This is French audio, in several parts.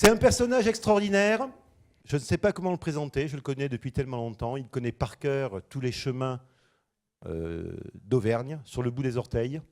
C'est un personnage extraordinaire. Je ne sais pas comment le présenter. Je le connais depuis tellement longtemps. Il connaît par cœur tous les chemins d'Auvergne, sur le bout des orteils.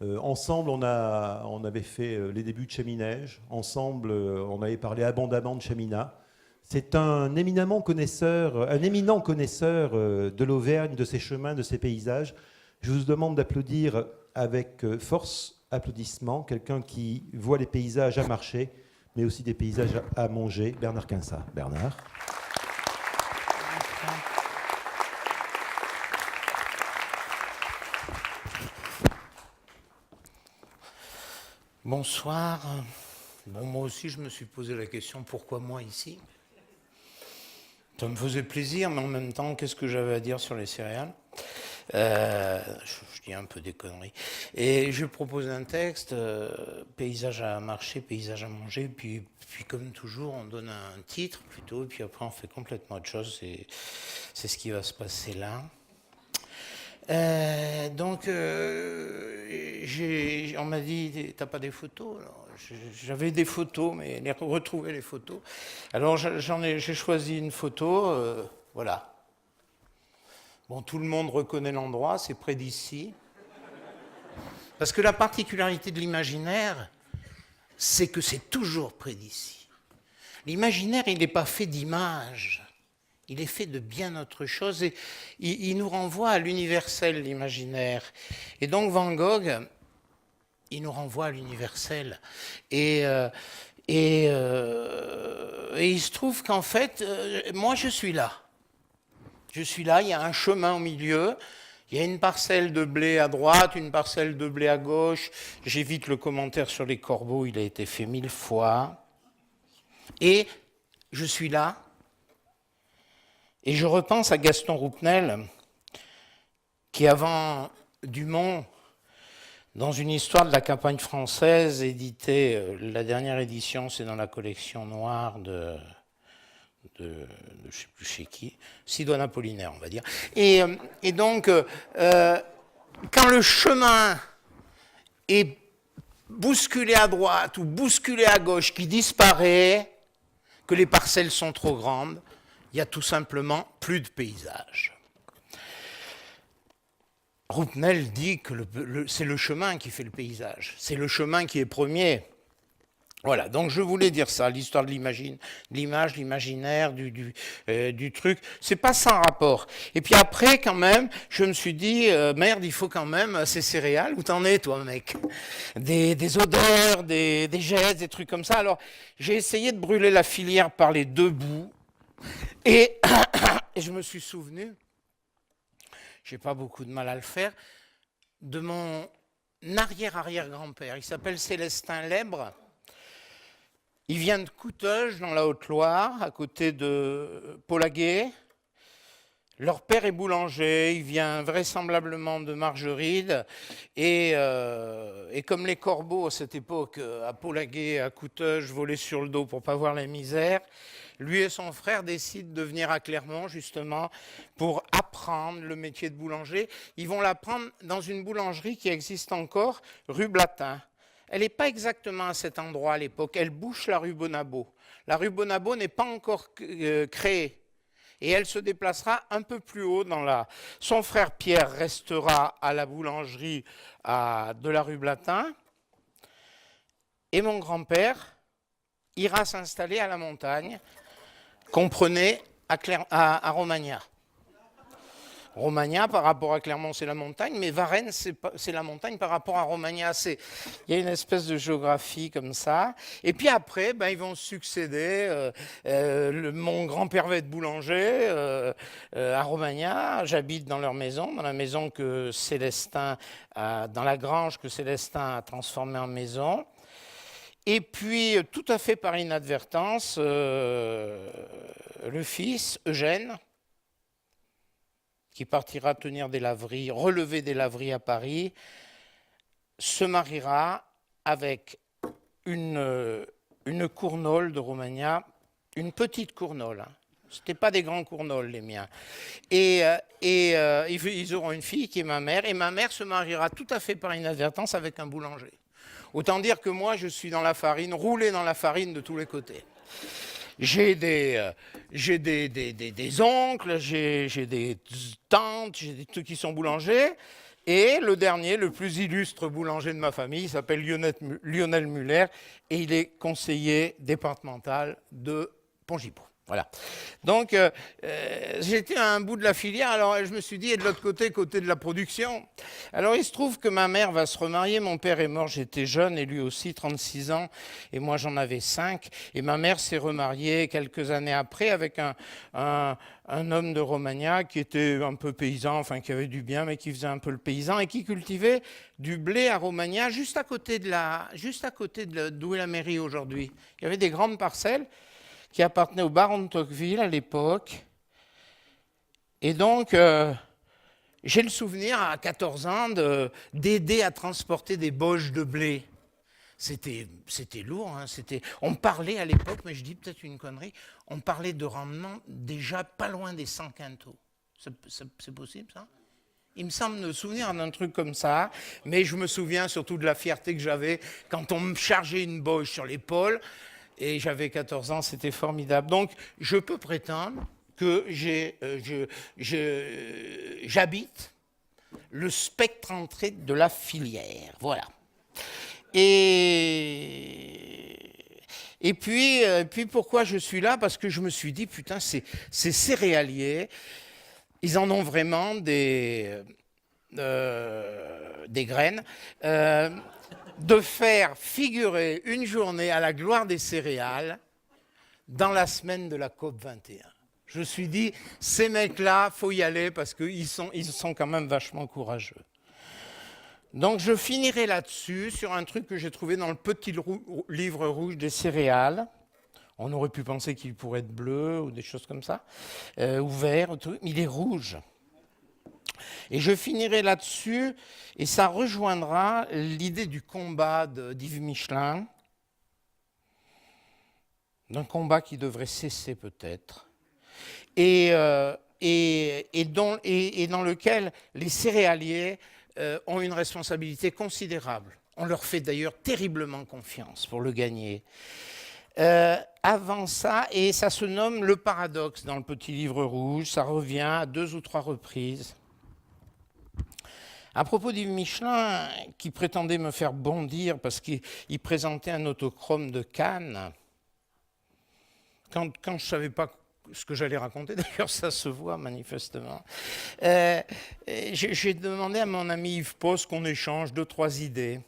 Ensemble, on avait fait les débuts de Chaminège. Ensemble, on avait parlé abondamment de Chaminat. C'est un éminent connaisseur de l'Auvergne, de ses chemins, de ses paysages. Je vous demande d'applaudir avec force, applaudissements, quelqu'un qui voit les paysages à marcher, mais aussi des paysages à manger, Bernard Quinçat. Bernard. Bonsoir. Bon, moi aussi, je me suis posé la question, pourquoi moi ici? Ça me faisait plaisir, mais en même temps, qu'est-ce que j'avais à dire sur les céréales? Je dis un peu des conneries. Et je propose un texte, paysage à marcher, paysage à manger, puis comme toujours, on donne un titre plutôt, et puis après on fait complètement autre chose, c'est ce qui va se passer là. Donc, on m'a dit, t'as pas des photos? Alors, j'avais des photos, mais retrouver les photos. Alors j'ai choisi une photo, voilà. Bon, tout le monde reconnaît l'endroit, c'est près d'ici. Parce que la particularité de l'imaginaire, c'est que c'est toujours près d'ici. L'imaginaire, il n'est pas fait d'images, il est fait de bien autre chose. Et il nous renvoie à l'universel, l'imaginaire. Et donc Van Gogh, il nous renvoie à l'universel. Et il se trouve qu'en fait, moi je suis là. Je suis là, il y a un chemin au milieu, il y a une parcelle de blé à droite, une parcelle de blé à gauche. J'évite le commentaire sur les corbeaux, il a été fait 1000 fois. Et je suis là, et je repense à Gaston Roupnel, qui avant Dumont, dans une histoire de la campagne française, édité, la dernière édition, c'est dans la collection noire de je ne sais plus chez qui, Sidoine Apollinaire, on va dire. Et donc, quand le chemin est bousculé à droite ou bousculé à gauche, qui disparaît, que les parcelles sont trop grandes, il n'y a tout simplement plus de paysage. Roupnel dit que c'est le chemin qui fait le paysage, c'est le chemin qui est premier. Voilà, donc je voulais dire ça, l'histoire de l'image, l'imaginaire, du truc, c'est pas sans rapport. Et puis après, quand même, je me suis dit, merde, il faut quand même ces céréales, où t'en es, toi, mec? Des odeurs, des gestes, des trucs comme ça. Alors, j'ai essayé de brûler la filière par les deux bouts, et je me suis souvenu, j'ai pas beaucoup de mal à le faire, de mon arrière-arrière-grand-père. Il s'appelle Célestin Lèbre. Il vient de Couteuges, dans la Haute-Loire, à côté de Polaguet. Leur père est boulanger, il vient vraisemblablement de Margeride. Et comme les corbeaux à cette époque, à Polaguet, à Couteuges, volaient sur le dos pour ne pas voir la misère, lui et son frère décident de venir à Clermont, justement, pour apprendre le métier de boulanger. Ils vont l'apprendre dans une boulangerie qui existe encore, rue Blatin. Elle n'est pas exactement à cet endroit à l'époque, elle bouche la rue Bonabo. La rue Bonabo n'est pas encore créée et elle se déplacera un peu plus haut dans la... Son frère Pierre restera à la boulangerie de la rue Blatin et mon grand-père ira s'installer à la montagne, comprenez, à Romagna. Romagna, par rapport à Clermont, c'est la montagne, mais Varennes, c'est la montagne par rapport à Romagna. Il y a une espèce de géographie comme ça. Et puis après, ils vont succéder. Mon grand-père va être boulanger à Romagna. J'habite dans leur maison, dans la maison que Célestin, dans la grange que Célestin a transformée en maison. Et puis, tout à fait par inadvertance, le fils, Eugène, qui partira tenir des laveries, relever des laveries à Paris, se mariera avec une cournole de Romagna, une petite cournole. Ce n'étaient pas des grands cournols, les miens. Et ils auront une fille qui est ma mère, et ma mère se mariera tout à fait par inadvertance avec un boulanger. Autant dire que moi, je suis dans la farine, roulé dans la farine de tous les côtés. J'ai des oncles, j'ai des tantes, j'ai des trucs qui sont boulangers. Et le dernier, le plus illustre boulanger de ma famille, il s'appelle Lionel Muller et il est conseiller départemental de Pongibon. Voilà. Donc, j'étais à un bout de la filière, alors je me suis dit, et de l'autre côté, côté de la production. Alors, il se trouve que ma mère va se remarier, mon père est mort, j'étais jeune, et lui aussi, 36 ans, et moi j'en avais 5. Et ma mère s'est remariée quelques années après avec un homme de Romagna qui était un peu paysan, enfin qui avait du bien, mais qui faisait un peu le paysan, et qui cultivait du blé à Romagna, juste à côté d'où est la mairie aujourd'hui. Il y avait des grandes parcelles qui appartenait au baron de Tocqueville à l'époque. Et donc, j'ai le souvenir, à 14 ans, d'aider à transporter des boches de blé. C'était lourd. Hein, on parlait à l'époque, mais je dis peut-être une connerie, on parlait de rendement déjà pas loin des 100 quintaux. C'est possible, ça ? Il me semble me souvenir d'un truc comme ça, mais je me souviens surtout de la fierté que j'avais quand on me chargeait une boche sur l'épaule. Et j'avais 14 ans, c'était formidable. Donc, je peux prétendre que j'habite le spectre entrée de la filière. Voilà. Et puis, pourquoi je suis là ? Parce que je me suis dit, putain, ces céréaliers, ils en ont vraiment des graines. De faire figurer une journée à la gloire des céréales dans la semaine de la COP 21. Je me suis dit, ces mecs-là, il faut y aller parce qu'ils sont quand même vachement courageux. Donc je finirai là-dessus, sur un truc que j'ai trouvé dans le petit livre rouge des céréales. On aurait pu penser qu'il pourrait être bleu ou des choses comme ça, ou vert, mais il est rouge. Et je finirai là-dessus, et ça rejoindra l'idée du combat d'Yves Michelin, d'un combat qui devrait cesser peut-être, et dans lequel les céréaliers ont une responsabilité considérable. On leur fait d'ailleurs terriblement confiance pour le gagner. Avant ça, et ça se nomme le paradoxe dans le petit livre rouge, ça revient à 2 ou 3 reprises. À propos d'Yves Michelin, qui prétendait me faire bondir parce qu'il présentait un autochrome de Cannes, quand je ne savais pas ce que j'allais raconter, d'ailleurs ça se voit manifestement, j'ai demandé à mon ami Yves Post qu'on échange 2-3 idées.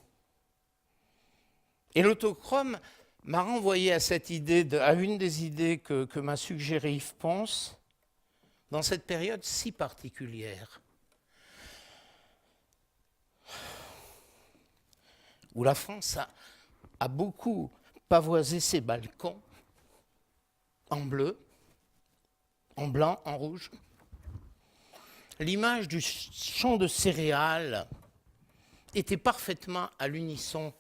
Et l'autochrome m'a renvoyé à cette idée, à une des idées que m'a suggéré Yves Pons dans cette période si particulière, où la France a beaucoup pavoisé ses balcons en bleu, en blanc, en rouge. L'image du champ de céréales était parfaitement à l'unisson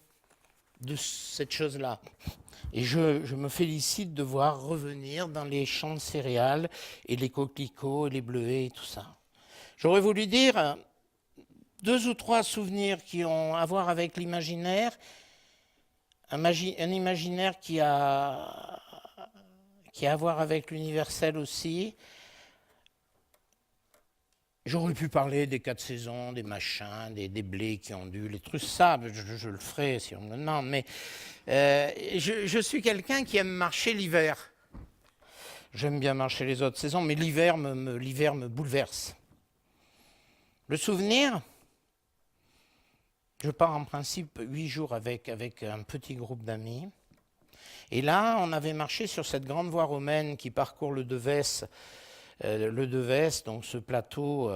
de cette chose-là. Et je me félicite de voir revenir dans les champs de céréales et les coquelicots et les bleuets et tout ça. J'aurais voulu dire 2 ou 3 souvenirs qui ont à voir avec l'imaginaire, un imaginaire qui a à voir avec l'universel aussi. J'aurais pu parler des 4 saisons, des machins, des blés qui ondulent, les trucs ça, je le ferai si on me le demande, mais je suis quelqu'un qui aime marcher l'hiver. J'aime bien marcher les autres saisons, mais l'hiver me bouleverse. Le souvenir, je pars en principe 8 jours avec un petit groupe d'amis. Et là, on avait marché sur cette grande voie romaine qui parcourt le Devès, donc ce plateau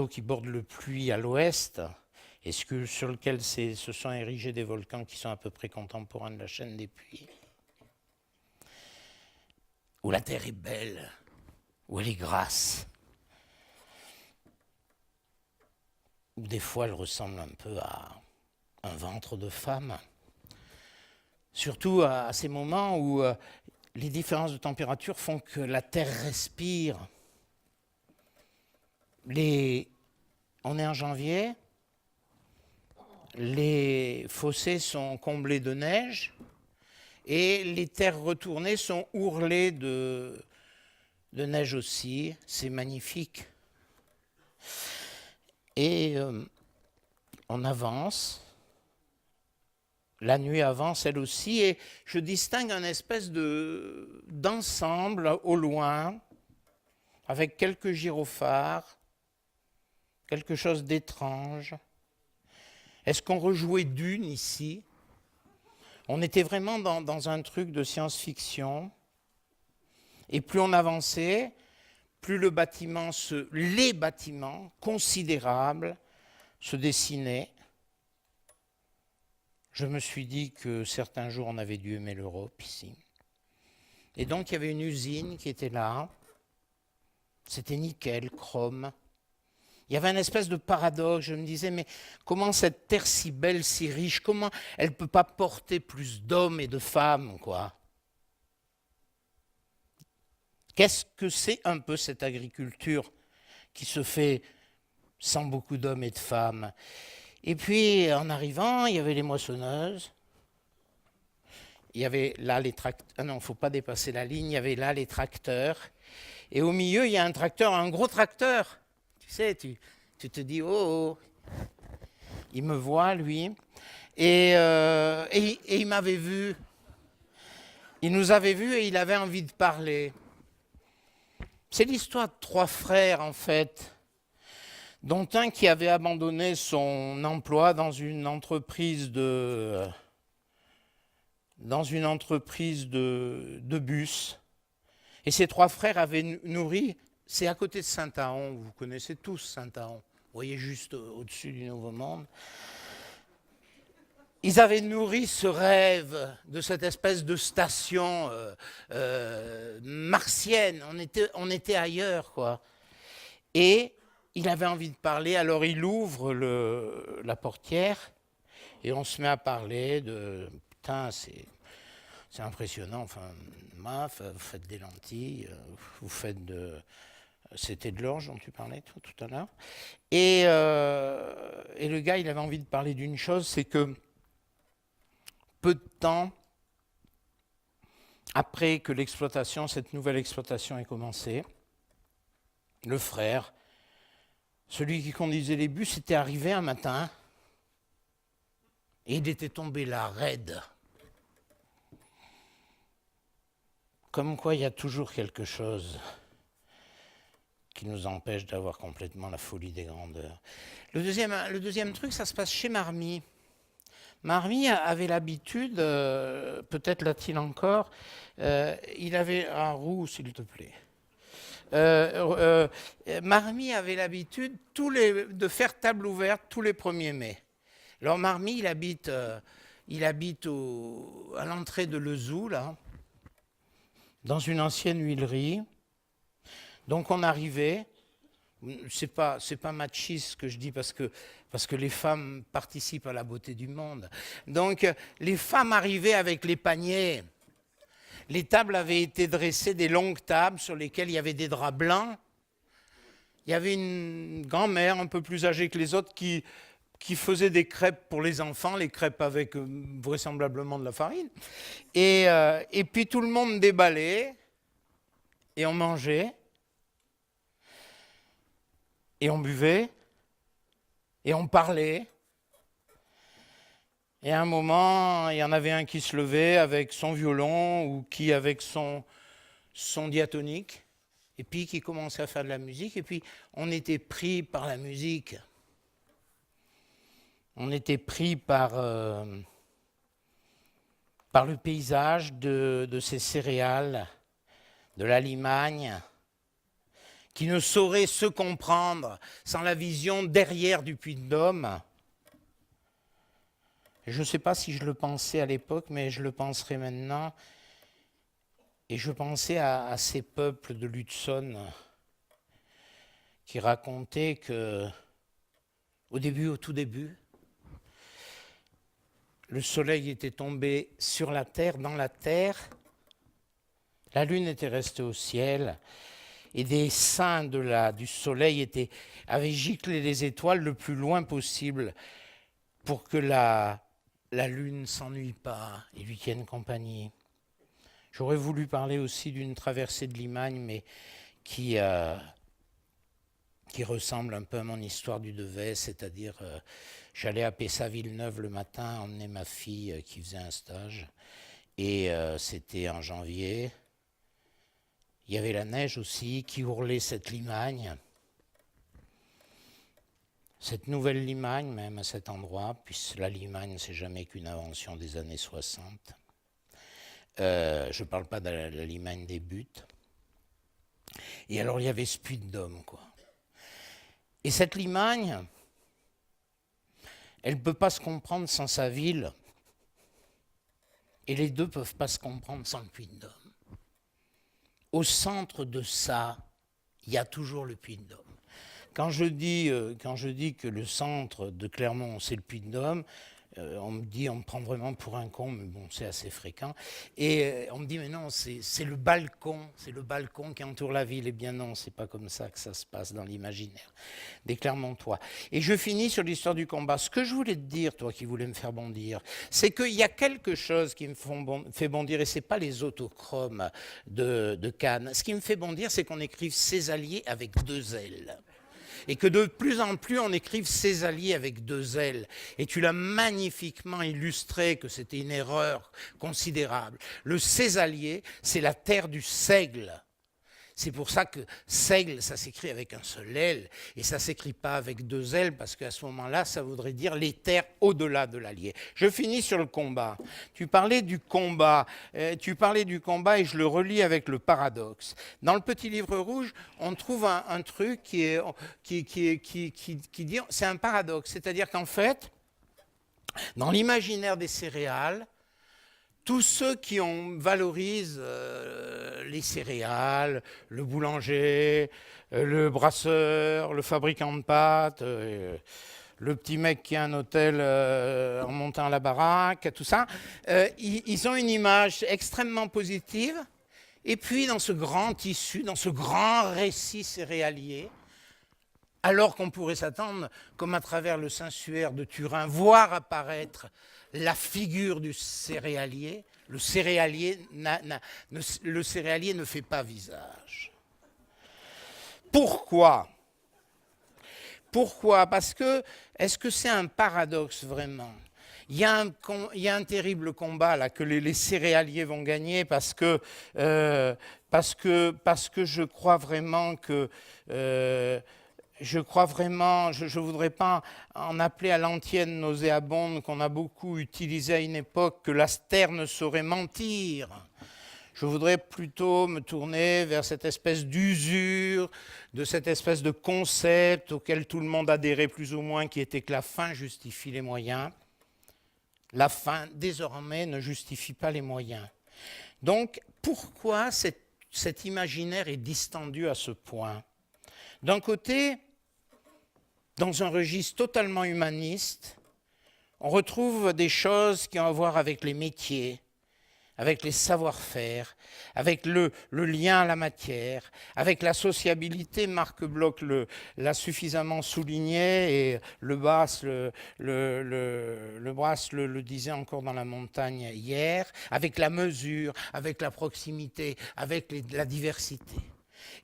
qui borde le Puy à l'ouest, et sur lequel se sont érigés des volcans qui sont à peu près contemporains de la chaîne des Puys, où la terre est belle, où elle est grasse, où des fois elle ressemble un peu à un ventre de femme. Surtout à ces moments où les différences de température font que la terre respire. On est en janvier, les fossés sont comblés de neige et les terres retournées sont ourlées de neige aussi. C'est magnifique. Et on avance. La nuit avance elle aussi et je distingue un espèce d'ensemble au loin avec quelques gyrophares, quelque chose d'étrange. Est-ce qu'on rejouait Dune ici? On était vraiment dans un truc de science-fiction. Et plus on avançait, plus les bâtiments considérables se dessinaient. Je me suis dit que certains jours, on avait dû aimer l'Europe ici. Et donc, il y avait une usine qui était là. C'était nickel, chrome. Il y avait une espèce de paradoxe. Je me disais, mais comment cette terre si belle, si riche, comment elle ne peut pas porter plus d'hommes et de femmes, quoi? Qu'est-ce que c'est un peu cette agriculture qui se fait sans beaucoup d'hommes et de femmes? Et puis, en arrivant, il y avait les moissonneuses. Il y avait là les tracteurs. Ah non, il ne faut pas dépasser la ligne. Il y avait là les tracteurs. Et au milieu, il y a un tracteur, un gros tracteur. Tu sais, tu te dis, oh, il me voit, lui. Et il m'avait vu. Il nous avait vus et il avait envie de parler. C'est l'histoire de trois frères, en fait, dont un qui avait abandonné son emploi dans une entreprise de bus. Et ces trois frères avaient nourri, c'est à côté de Saint-Ahon, vous connaissez tous Saint-Ahon, vous voyez juste au-dessus du Nouveau Monde. Ils avaient nourri ce rêve de cette espèce de station martienne, on était ailleurs, quoi. Et il avait envie de parler, alors il ouvre la portière et on se met à parler de... Putain, c'est impressionnant, enfin, vous faites des lentilles, vous faites de... C'était de l'orge dont tu parlais tout à l'heure. Et le gars, il avait envie de parler d'une chose, c'est que peu de temps après que cette nouvelle exploitation ait commencé, le frère, celui qui conduisait les bus, était arrivé un matin et il était tombé là, raide. Comme quoi, il y a toujours quelque chose qui nous empêche d'avoir complètement la folie des grandeurs. Le deuxième truc, ça se passe chez Marmy. Marmy avait l'habitude, peut-être l'a-t-il encore, il avait un roux, s'il te plaît. Marmy avait l'habitude de faire table ouverte tous les 1er mai. Alors Marmy, il habite à l'entrée de Lezoux, là, dans une ancienne huilerie. Donc on arrivait, c'est pas machiste ce que je dis parce que les femmes participent à la beauté du monde. Donc les femmes arrivaient avec les paniers. Les tables avaient été dressées, des longues tables sur lesquelles il y avait des draps blancs. Il y avait une grand-mère un peu plus âgée que les autres qui faisait des crêpes pour les enfants, les crêpes avec vraisemblablement de la farine. Et puis tout le monde déballait et on mangeait. Et on buvait, et on parlait. Et à un moment, il y en avait un qui se levait avec son violon ou qui avec son diatonique, et puis qui commençait à faire de la musique, et puis on était pris par la musique. On était pris par le paysage de ces céréales, de la Limagne, qui ne saurait se comprendre sans la vision derrière du Puy-de-Dôme. Je ne sais pas si je le pensais à l'époque, mais je le penserai maintenant. Et je pensais à ces peuples de l'Hudson qui racontaient que, au tout début, le soleil était tombé sur la terre, dans la terre, la lune était restée au ciel, et des seins du soleil avaient giclé les étoiles le plus loin possible pour que la lune ne s'ennuie pas et lui tienne compagnie. J'aurais voulu parler aussi d'une traversée de Limagne, mais qui ressemble un peu à mon histoire du Devet, c'est-à-dire j'allais à Pessa-Villeneuve le matin, emmener ma fille qui faisait un stage, et c'était en janvier. Il y avait la neige aussi qui ourlait cette Limagne, cette nouvelle Limagne même à cet endroit, puisque la Limagne c'est jamais qu'une invention des années 60. Je ne parle pas de la Limagne des buttes. Et alors il y avait ce puits de Dôme, quoi. Et cette Limagne, elle ne peut pas se comprendre sans sa ville. Et les deux ne peuvent pas se comprendre sans le puits de Dôme. Au centre de ça, il y a toujours le puits de Dôme. Quand je dis que le centre de Clermont, c'est le puits de Dôme, on me prend vraiment pour un con, mais bon, c'est assez fréquent. Et on me dit, mais non, c'est le balcon qui entoure la ville. Eh bien non, c'est pas comme ça que ça se passe dans l'imaginaire des Clermontois. Et je finis sur l'histoire du combat. Ce que je voulais te dire, toi qui voulais me faire bondir, c'est qu'il y a quelque chose qui me fait bondir, et c'est pas les autochromes de Cannes. Ce qui me fait bondir, c'est qu'on écrive ses alliés avec 2 L. Et que de plus en plus on écrive ses alliés avec 2 L. Et tu l'as magnifiquement illustré que c'était une erreur considérable. Le Césalier, c'est la terre du seigle. C'est pour ça que seigle, ça s'écrit avec un seul L, et ça ne s'écrit pas avec 2 L, parce qu'à ce moment-là, ça voudrait dire les terres au-delà de l'Allier. Je finis sur le combat. Tu parlais du combat, et je le relis avec le paradoxe. Dans le petit livre rouge, on trouve un truc qui dit, c'est un paradoxe, c'est-à-dire qu'en fait, dans l'imaginaire des céréales, tous ceux qui valorisent les céréales, le boulanger, le brasseur, le fabricant de pâtes, le petit mec qui a un hôtel en montant la baraque, tout ça, ils ont une image extrêmement positive. Et puis dans ce grand tissu, dans ce grand récit céréalier, alors qu'on pourrait s'attendre, comme à travers le Saint-Suaire de Turin, voir apparaître la figure du céréalier, le céréalier ne fait pas visage. Pourquoi ? Parce que, est-ce que c'est un paradoxe vraiment ? Il y a un terrible combat là que les céréaliers vont gagner parce que je crois vraiment que je ne voudrais pas en appeler à l'antienne nauséabonde qu'on a beaucoup utilisée à une époque, que la terre ne saurait mentir. Je voudrais plutôt me tourner vers cette espèce d'usure, de cette espèce de concept auquel tout le monde adhérait plus ou moins, qui était que la fin justifie les moyens. La fin, désormais, ne justifie pas les moyens. Donc, pourquoi cet imaginaire est distendu à ce point ? D'un côté, dans un registre totalement humaniste, on retrouve des choses qui ont à voir avec les métiers, avec les savoir-faire, avec le lien à la matière, avec la sociabilité. Marc Bloch l'a suffisamment souligné, et le Brasse le disait encore dans La Montagne hier, avec la mesure, avec la proximité, avec la diversité.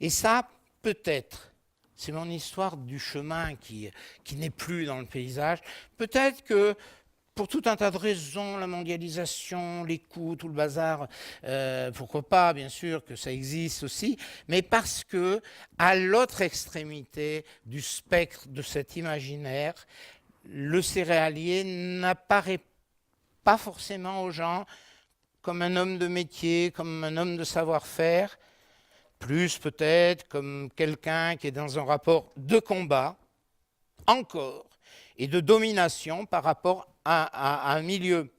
Et ça, peut-être, c'est mon histoire du chemin qui n'est plus dans le paysage. Peut-être que, pour tout un tas de raisons, la mondialisation, les coûts, tout le bazar, pourquoi pas, bien sûr, que ça existe aussi, mais parce que, à l'autre extrémité du spectre de cet imaginaire, le céréalier n'apparaît pas forcément aux gens comme un homme de métier, comme un homme de savoir-faire, plus peut-être comme quelqu'un qui est dans un rapport de combat, encore, et de domination par rapport à un milieu.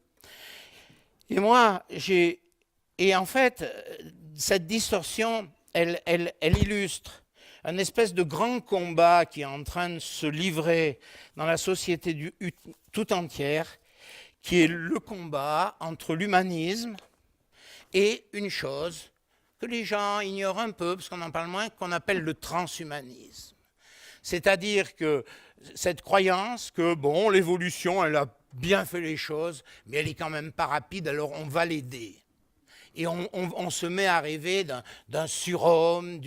Et moi, en fait, cette distorsion, elle illustre un espèce de grand combat qui est en train de se livrer dans la société tout entière, qui est le combat entre l'humanisme et une chose que les gens ignorent un peu, parce qu'on en parle moins, qu'on appelle le transhumanisme. C'est-à-dire que cette croyance que, bon, l'évolution, elle a bien fait les choses, mais elle est quand même pas rapide, alors on va l'aider. Et on se met à rêver d'un surhomme,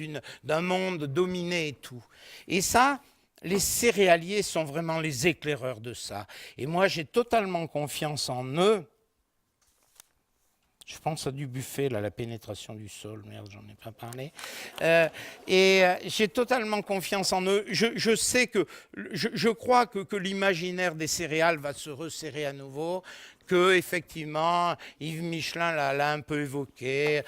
d'un monde dominé et tout. Et ça, les céréaliers sont vraiment les éclaireurs de ça. Et moi, j'ai totalement confiance en eux. Je pense à du buffet, là, la pénétration du sol. Merde, j'en ai pas parlé. J'ai totalement confiance en eux. Je sais que, je crois que l'imaginaire des céréales va se resserrer à nouveau, que effectivement, Yves Michelin l'a un peu évoqué.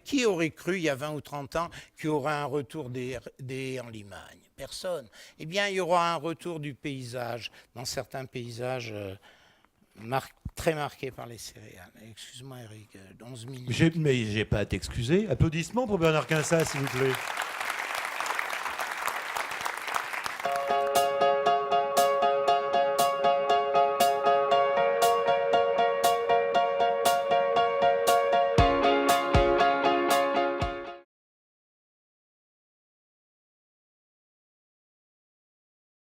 Qui aurait cru, il y a 20 ou 30 ans, qu'il y aurait un retour des en Limagne? Personne. Eh bien, il y aura un retour du paysage, dans certains paysages très marqués par les céréales. Excuse-moi, Eric, 11 minutes. Mais j'ai pas à t'excuser. Applaudissements pour Bernard Quinsat, s'il vous plaît.